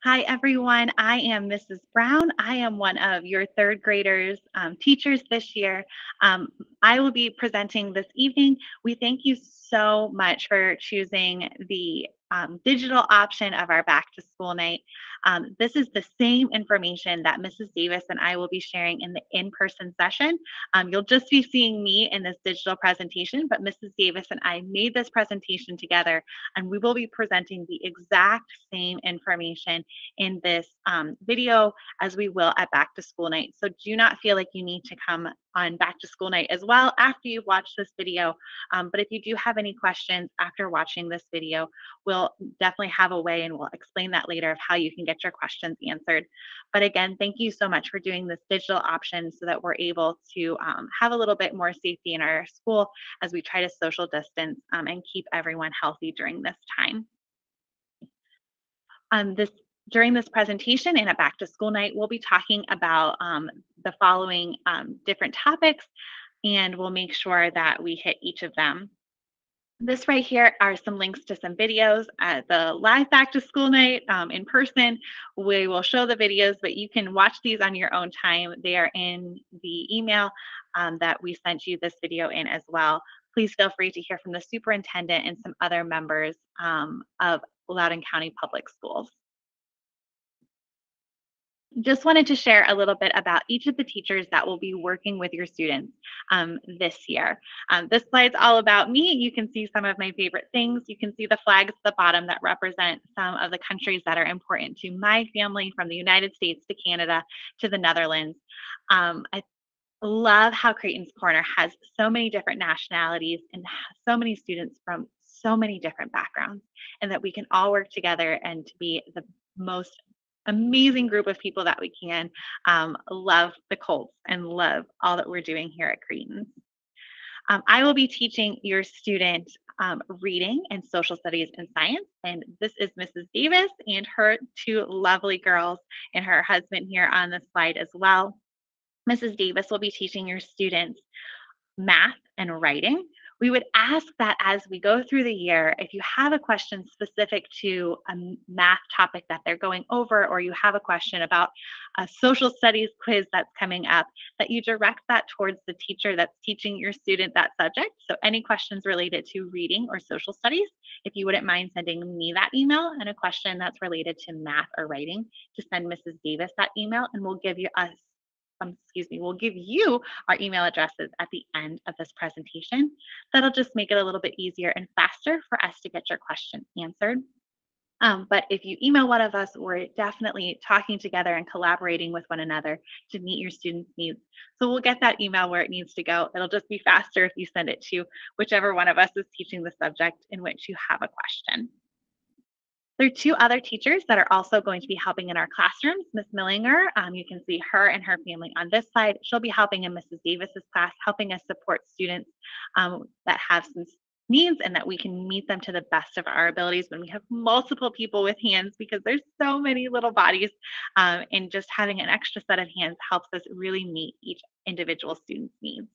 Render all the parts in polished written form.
Hi, everyone. I am Mrs. Brown. I am one of your third graders teachers this year. Um, I will be presenting this evening. We thank you so much for choosing the digital option of our back to school night. This is the same information that Mrs. Davis and I will be sharing in the in-person session. You'll just be seeing me in this digital presentation, but Mrs. Davis and I made this presentation together, and we will be presenting the exact same information in this video as we will at back to school night. So do not feel like you need to come on back to school night as well after you've watched this video. But if you do have any questions after watching this video, we'll definitely have a way, and we'll explain that later, of how you can get your questions answered. But again, thank you so much for doing this digital option so that we're able to have a little bit more safety in our school as we try to social distance and keep everyone healthy during this time. This During this presentation and at back to school night, we'll be talking about the following different topics, and we'll make sure that we hit each of them. This right here are some links to some videos at the live back to school night in person. We will show the videos, but you can watch these on your own time. They are in the email that we sent you this video in as well. Please feel free to hear from the superintendent and some other members of Loudoun County Public Schools. Just wanted to share a little bit about each of the teachers that will be working with your students this year. This slide's all about me. You can see some of my favorite things. You can see the flags at the bottom that represent some of the countries that are important to my family, from the United States to Canada to the Netherlands. I love how Creighton's Corner has so many different nationalities and so many students from so many different backgrounds, and that we can all work together and to be the most amazing group of people that we can. Love the Colts and love all that we're doing here at Creighton. I will be teaching your student reading and social studies and science. And this is Mrs. Davis and her two lovely girls and her husband here on the slide as well. Mrs. Davis will be teaching your students math and writing. We would ask that as we go through the year, if you have a question specific to a math topic that they're going over, or you have a question about a social studies quiz that's coming up, that you direct that towards the teacher that's teaching your student that subject. So any questions related to reading or social studies, if you wouldn't mind sending me that email, and a question that's related to math or writing, to send Mrs. Davis that email, and we'll give you our email addresses at the end of this presentation. That'll just make it a little bit easier and faster for us to get your question answered. But if you email one of us, we're definitely talking together and collaborating with one another to meet your students' needs. So we'll get that email where it needs to go. It'll just be faster if you send it to whichever one of us is teaching the subject in which you have a question. There are two other teachers that are also going to be helping in our classrooms. Miss Millinger, you can see her and her family on this slide. She'll be helping in Mrs. Davis's class, helping us support students that have some needs, and that we can meet them to the best of our abilities when we have multiple people with hands, because there's so many little bodies, and just having an extra set of hands helps us really meet each individual student's needs.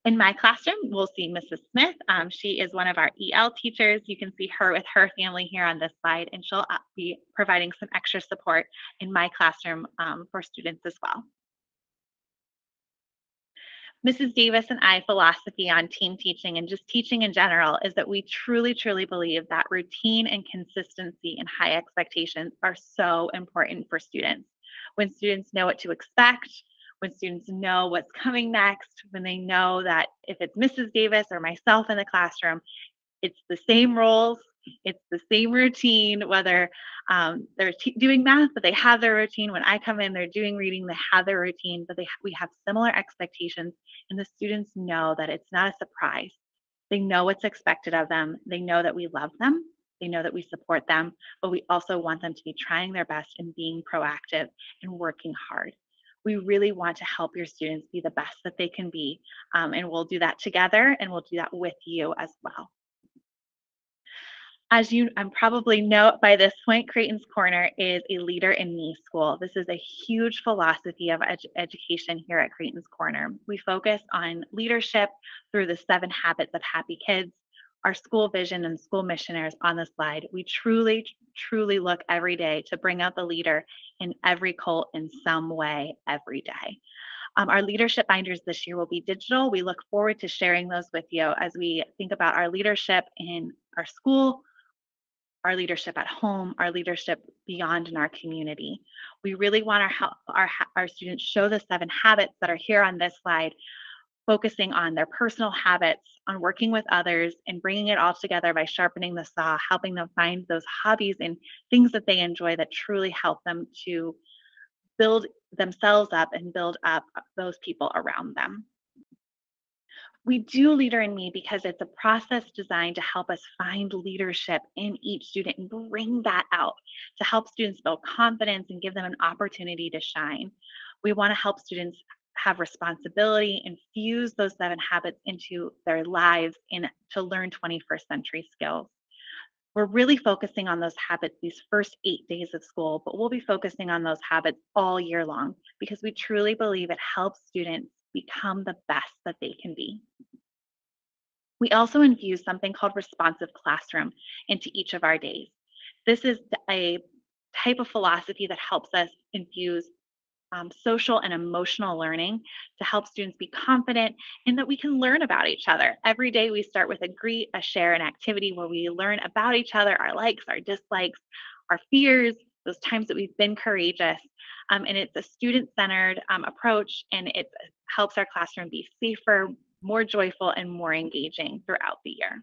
In my classroom, we'll see Mrs. Smith. She is one of our EL teachers. You can see her with her family here on this slide, and she'll be providing some extra support in my classroom for students as well. Mrs. Davis and I philosophy on team teaching and just teaching in general is that we truly, truly believe that routine and consistency and high expectations are so important for students. When students know what to expect, when students know what's coming next, when they know that if it's Mrs. Davis or myself in the classroom, it's the same roles, it's the same routine, whether they're doing math, but they have their routine. When I come in, they're doing reading, they have their routine, but we have similar expectations, and the students know that it's not a surprise. They know what's expected of them. They know that we love them. They know that we support them, but we also want them to be trying their best and being proactive and working hard. We really want to help your students be the best that they can be, and we'll do that together, and we'll do that with you as well. As you probably know by this point, Creighton's Corner is a Leader in Me school. This is a huge philosophy of education here at Creighton's Corner. We focus on leadership through the 7 habits of happy kids. Our school vision and school mission is on the slide. We truly, truly look every day to bring out the leader in every colt in some way every day. Our leadership binders this year will be digital. We look forward to sharing those with you as we think about our leadership in our school, our leadership at home, our leadership beyond in our community. We really want our students show the 7 habits that are here on this slide, focusing on their personal habits, on working with others, and bringing it all together by sharpening the saw, helping them find those hobbies and things that they enjoy that truly help them to build themselves up and build up those people around them. We do Leader in Me because it's a process designed to help us find leadership in each student and bring that out to help students build confidence and give them an opportunity to shine. We want to help students have responsibility and fuse those 7 habits into their lives and to learn 21st century skills. We're really focusing on those habits these first 8 days of school, but we'll be focusing on those habits all year long because we truly believe it helps students become the best that they can be. We also infuse something called responsive classroom into each of our days. This is a type of philosophy that helps us infuse social and emotional learning to help students be confident and that we can learn about each other. Every day we start with a greet, a share, an activity where we learn about each other, our likes, our dislikes, our fears, those times that we've been courageous. And it's a student-centered approach, and it helps our classroom be safer, more joyful, and more engaging throughout the year.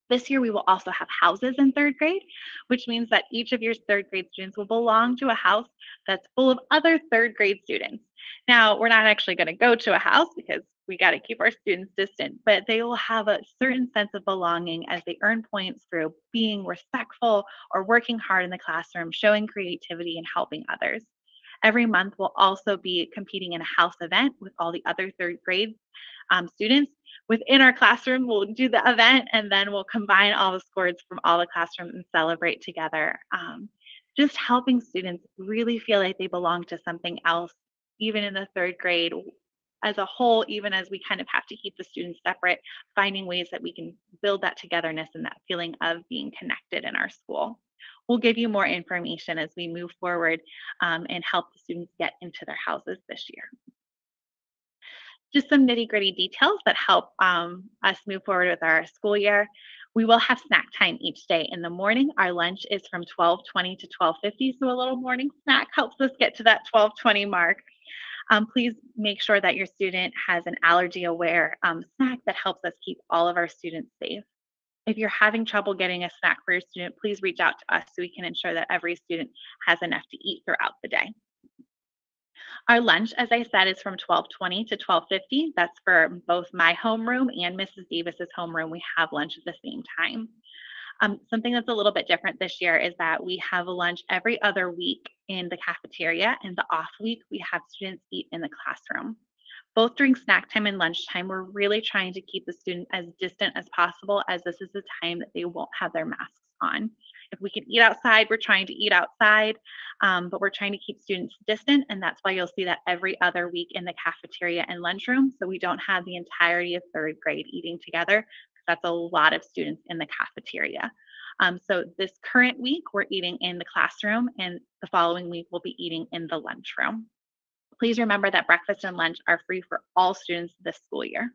This year, we will also have houses in 3rd grade, which means that each of your 3rd grade students will belong to a house that's full of other 3rd grade students. Now, we're not actually going to go to a house because we got to keep our students distant, but they will have a certain sense of belonging as they earn points through being respectful or working hard in the classroom, showing creativity, and helping others. Every month, we'll also be competing in a house event with all the other 3rd grade students within our classroom. We'll do the event and then we'll combine all the scores from all the classrooms and celebrate together. Just helping students really feel like they belong to something else, even in the 3rd grade as a whole, even as we kind of have to keep the students separate, finding ways that we can build that togetherness and that feeling of being connected in our school. We'll give you more information as we move forward and help the students get into their houses this year. Just some nitty-gritty details that help us move forward with our school year. We will have snack time each day. In the morning, our lunch is from 12:20 to 12:50, so a little morning snack helps us get to that 12:20 mark. Please make sure that your student has an allergy-aware snack that helps us keep all of our students safe. If you're having trouble getting a snack for your student, please reach out to us so we can ensure that every student has enough to eat throughout the day. Our lunch, as I said, is from 12:20 to 12:50. That's for both my homeroom and Mrs. Davis's homeroom. We have lunch at the same time. Something that's a little bit different this year is that we have lunch every other week in the cafeteria, and the off week, we have students eat in the classroom. Both during snack time and lunchtime, we're really trying to keep the student as distant as possible, as this is the time that they won't have their masks on. If we can eat outside, we're trying to eat outside, but we're trying to keep students distant, and that's why you'll see that every other week in the cafeteria and lunchroom, so we don't have the entirety of 3rd grade eating together, because that's a lot of students in the cafeteria. So this current week, we're eating in the classroom, and the following week, we'll be eating in the lunchroom. Please remember that breakfast and lunch are free for all students this school year.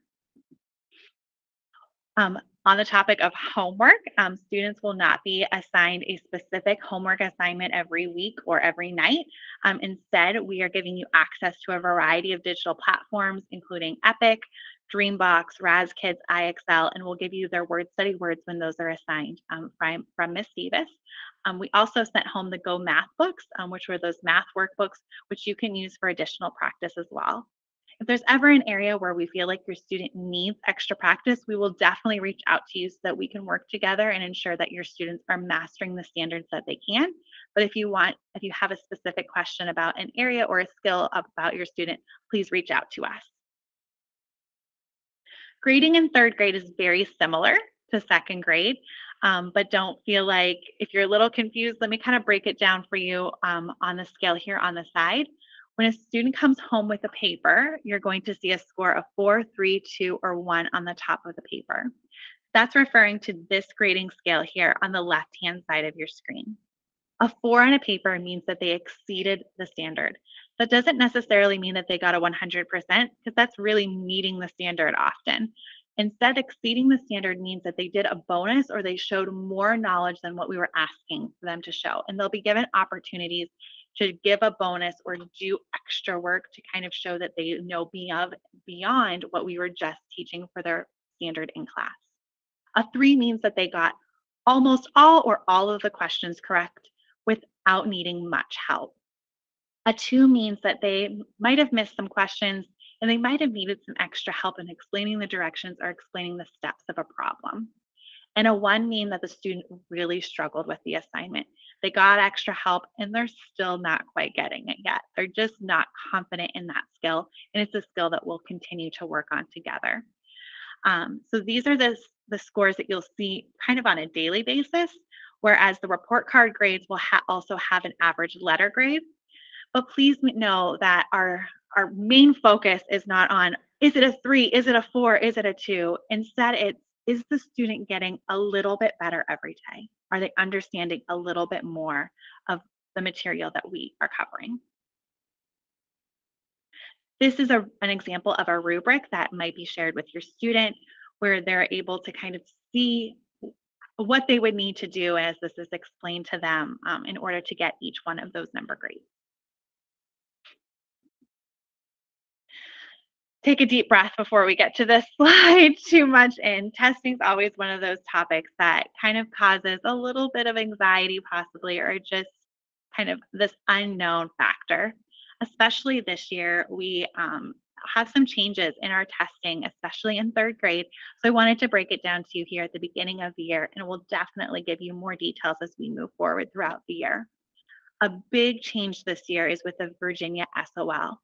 On the topic of homework, students will not be assigned a specific homework assignment every week or every night. Instead, we are giving you access to a variety of digital platforms, including Epic, Dreambox, RazKids, IXL, and we'll give you their word study words when those are assigned from Miss Davis. We also sent home the Go Math books, which were those math workbooks, which you can use for additional practice as well. If there's ever an area where we feel like your student needs extra practice, we will definitely reach out to you so that we can work together and ensure that your students are mastering the standards that they can. But if you have a specific question about an area or a skill about your student, please reach out to us. Grading in 3rd grade is very similar to 2nd grade, but don't feel like, if you're a little confused, let me kind of break it down for you on the scale here on the side. When a student comes home with a paper, you're going to see a score of 4, 3, 2, or 1 on the top of the paper. That's referring to this grading scale here on the left-hand side of your screen. A 4 on a paper means that they exceeded the standard. That doesn't necessarily mean that they got a 100% because that's really meeting the standard often. Instead, exceeding the standard means that they did a bonus or they showed more knowledge than what we were asking for them to show. And they'll be given opportunities to give a bonus or do extra work to kind of show that they know beyond what we were just teaching for their standard in class. A 3 means that they got almost all or all of the questions correct without needing much help. A 2 means that they might have missed some questions and they might have needed some extra help in explaining the directions or explaining the steps of a problem. And a 1 means that the student really struggled with the assignment. They got extra help and they're still not quite getting it yet. They're just not confident in that skill. And it's a skill that we'll continue to work on together. So these are the scores that you'll see kind of on a daily basis, whereas the report card grades will also have an average letter grade. But please know that our main focus is not on is it a 3, is it a 4, is it a 2? Instead, it's is the student getting a little bit better every day? Are they understanding a little bit more of the material that we are covering? This is an example of a rubric that might be shared with your student where they're able to kind of see what they would need to do as this is explained to them in order to get each one of those number grades. Take a deep breath before we get to this slide too much in. Testing is always one of those topics that kind of causes a little bit of anxiety, possibly, or just kind of this unknown factor. Especially this year, we have some changes in our testing, especially in third grade. So I wanted to break it down to you here at the beginning of the year, and we'll definitely give you more details as we move forward throughout the year. A big change this year is with the Virginia SOL.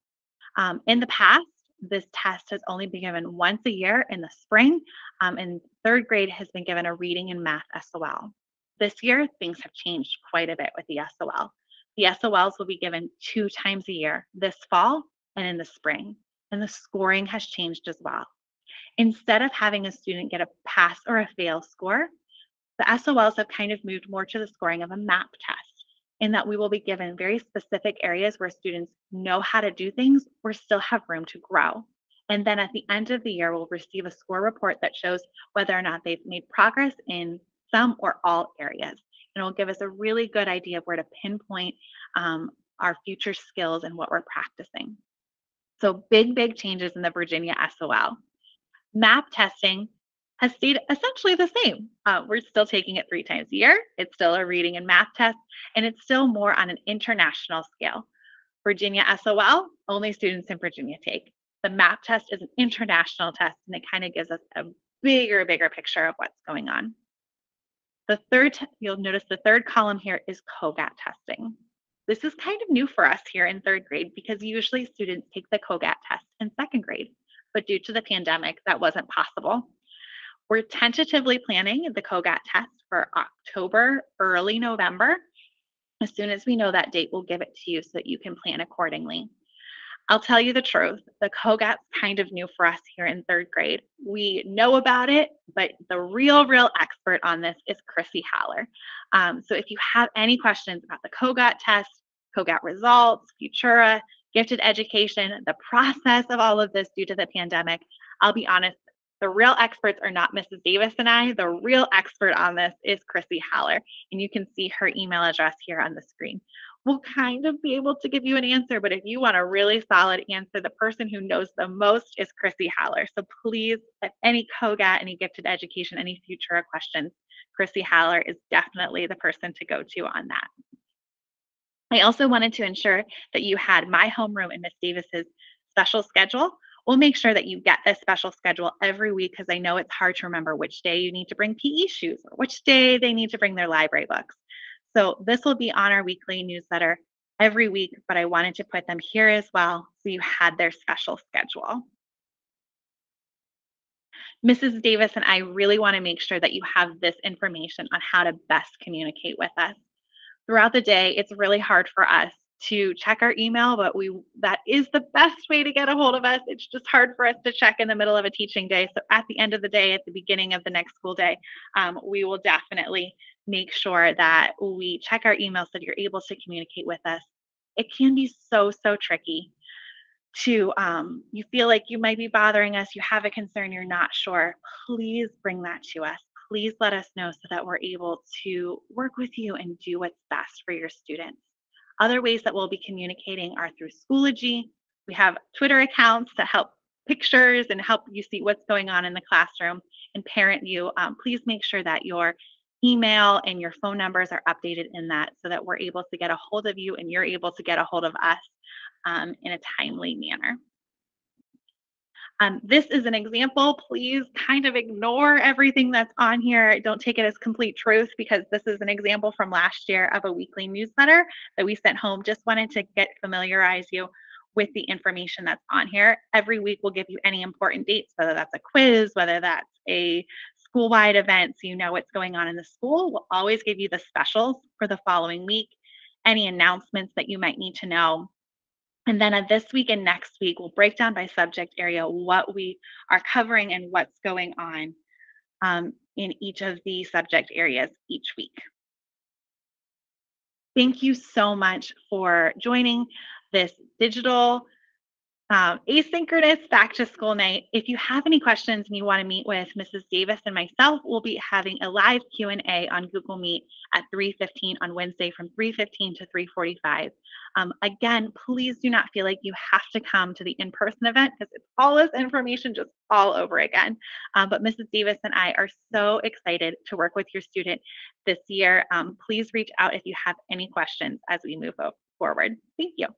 In the past, this test has only been given once a year in the spring, and third grade has been given a reading and math SOL. This year, things have changed quite a bit with the SOL. The SOLs will be given 2 times a year, this fall and in the spring, and the scoring has changed as well. Instead of having a student get a pass or a fail score, the SOLs have kind of moved more to the scoring of a MAP test, in that we will be given very specific areas where students know how to do things or still have room to grow. And then at the end of the year, we'll receive a score report that shows whether or not they've made progress in some or all areas. And it will give us a really good idea of where to pinpoint our future skills and what we're practicing. So big changes in the Virginia SOL. MAP testing has stayed essentially the same. We're still taking it 3 times a year. It's still a reading and math test, and it's still more on an international scale. Virginia SOL, only students in Virginia take. The MAP test is an international test, and it kind of gives us a bigger picture of what's going on. You'll notice the third column here is COGAT testing. This is kind of new for us here in third grade because usually students take the COGAT test in second grade, but due to the pandemic, that wasn't possible. We're tentatively planning the COGAT test for October, early November. As soon as we know that date, we'll give it to you so that you can plan accordingly. I'll tell you the truth, the COGAT's kind of new for us here in third grade. We know about it, but the real expert on this is Chrissy Haller. So if you have any questions about the COGAT test, COGAT results, Futura, gifted education, the process of all of this due to the pandemic, I'll be honest, the real experts are not Mrs. Davis and I. The real expert on this is Chrissy Haller, and you can see her email address here on the screen. We'll kind of be able to give you an answer, but if you want a really solid answer, the person who knows the most is Chrissy Haller. So please, if any COGAT, any gifted education, any Futura questions, Chrissy Haller is definitely the person to go to on that. I also wanted to ensure that you had my homeroom and Miss Davis's special schedule. We'll make sure that you get this special schedule every week because I know it's hard to remember which day you need to bring PE shoes or which day they need to bring their library books. So this will be on our weekly newsletter every week, but I wanted to put them here as well so you had their special schedule. Mrs. Davis and I really want to make sure that you have this information on how to best communicate with us. Throughout the day, it's really hard for us to check our email, but that is the best way to get a hold of us. It's just hard for us to check in the middle of a teaching day. So at the end of the day, at the beginning of the next school day, we will definitely make sure that we check our email so that you're able to communicate with us. It can be so, so tricky to you feel like you might be bothering us, you have a concern, you're not sure. Please bring that to us. Please let us know so that we're able to work with you and do what's best for your students. Other ways that we'll be communicating are through Schoology. We have Twitter accounts that help pictures and help you see what's going on in the classroom and parent you. Please make sure that your email and your phone numbers are updated in that so that we're able to get a hold of you and you're able to get a hold of us in a timely manner. This is an example. Please kind of ignore everything that's on here. Don't take it as complete truth because this is an example from last year of a weekly newsletter that we sent home. Just wanted to familiarize you with the information that's on here. Every week we'll give you any important dates, whether that's a quiz, whether that's a school-wide event, so you know what's going on in the school. We'll always give you the specials for the following week, any announcements that you might need to know. And then this week and next week, we'll break down by subject area what we are covering and what's going on in each of the subject areas each week. Thank you so much for joining this digital asynchronous back to school night. If you have any questions and you want to meet with Mrs. Davis and myself, we'll be having a live Q&A on Google Meet at 3:15 on Wednesday from 3:15 to 3:45. Again, please do not feel like you have to come to the in-person event because it's all this information just all over again. But Mrs. Davis and I are so excited to work with your student this year. Please reach out if you have any questions as we move forward. Thank you.